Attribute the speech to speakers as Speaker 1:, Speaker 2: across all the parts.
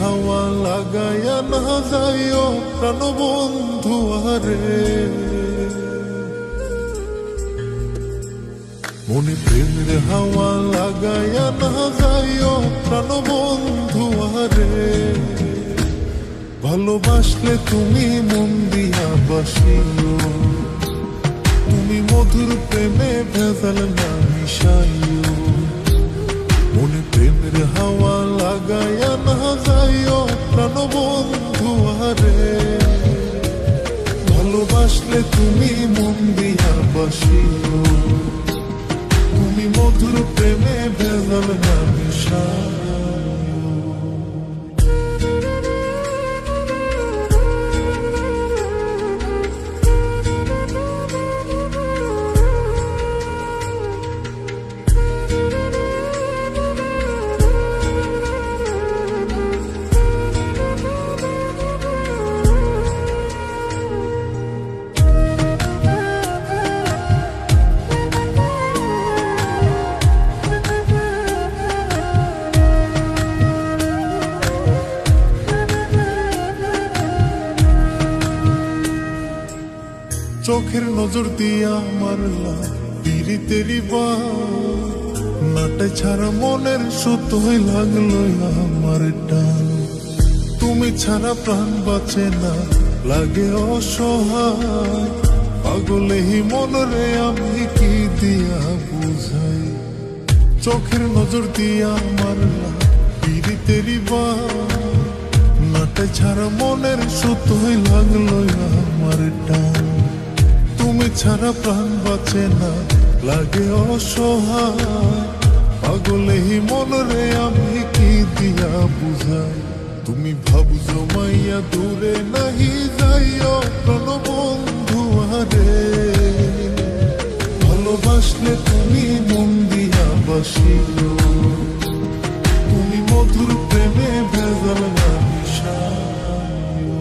Speaker 1: হাওয়া লাগায়া না যাইও প্রাণবন্ধু আরে, মনে প্রেমের হাওয়া লাগায়া না যাইও প্রাণবন্ধু আরে। ভালোবাসলে তুমি মন দিয়া বাসিও, তুমি মধুর প্রেমে ভেজাল না মিশাইও। মনে প্রেমের হাওয়া লাগায়া না যাইও প্রাণবন্ধু আরে। ভালোবাসলে তুমি মন দিয়া বাসিও, তুমি মধুর প্রেমে ভেজাল না মিশাইও। চোখের নজর দিয়া মারলা পিরিতেরি নাটে ছাড়া মনের সুতোই লাগলো আমার টান। তুমি ছাড়া প্রাণ বাঁচে না, লাগে অসহায়। পাগলেহি মনরে আমি কি দিয়া বুঝাই। চোখের নজর দিয়া মারলা পিরিতেরি নাটে ছাড়া মনের সুতোই লাগলো আমার টান। তুমি ছাড়া প্রাণ বাঁচে না, লাগে অসহায়। পাগলেহি মনরে আমি কি দিয়া বুঝাই। তুমি ভাবছো মাইয়া দূরে নাহি যাইও প্রাণবন্ধু আরে। ভালোবাসলে তুমি মন দিয়া বাসিও, তুমি মধুর প্রেমে ভেজাল না মিশাইও।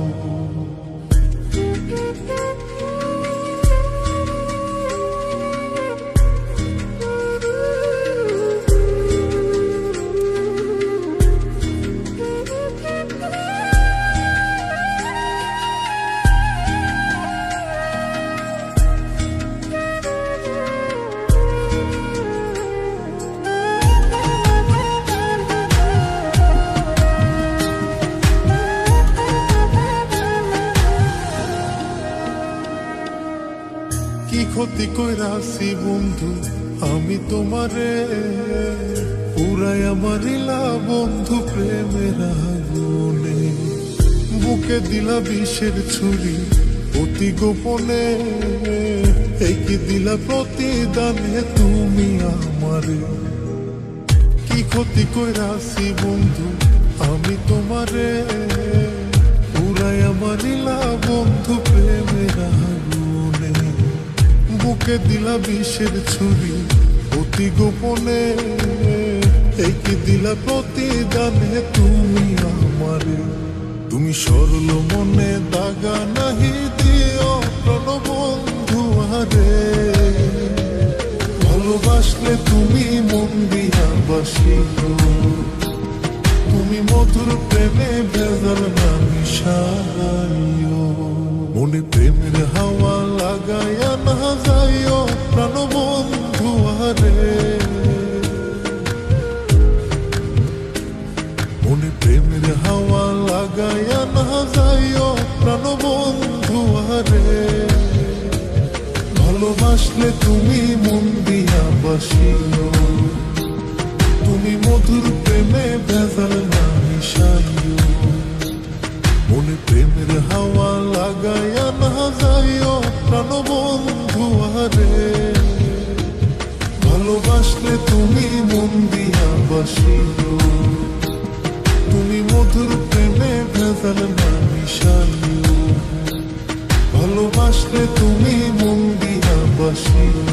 Speaker 1: কি ক্ষতি কইরাছি বন্ধু আমি তোমারে, পুরাইয়া মারিলা বন্ধু প্রেমের আগুনে। বুকে দিলা বিষের ছুরি অতি গোপনে, কি দিলা প্রতিদানে তুমি আমারে। কি ক্ষতি কইরাছি বন্ধু আমি তোমারে, পুরাইয়া মারিলা বন্ধু প্রেমের আগুনে। বুকে দিলা বিষের ছুরি অতি গোপনে, কি দিলা প্রতিদানে তুমি আমারে। তুমি সরল মনে দাগা নাহি দিও প্রাণবন্ধু আরে। ভালোবাসলে তুমি মন দিয়া বাসিও, তুমি মধুর প্রেমে ভেজাল না মিশাইও। মনে প্রেমের হাওয়া লাগায়া না যাইও প্রাণবন্ধু আরে। মনে প্রেমের হাওয়া লাগায়া না যাইও প্রাণবন্ধু আরে। ভালোবাসলে তুমি মন দিয়া বাসিও, তুমি মধুর প্রেমে ভেজাল না মিশাইও। মনে প্রেমের হাওয়া লাগায়া না যাইও প্রাণবন্ধু আরে। ভালোবাসলে তুমি মন দিয়া বাসিও, তুমি মধুর প্রেমে ভেজাল না মিশাইও। ভালোবাসলে তুমি মন দিয়া বাসিও,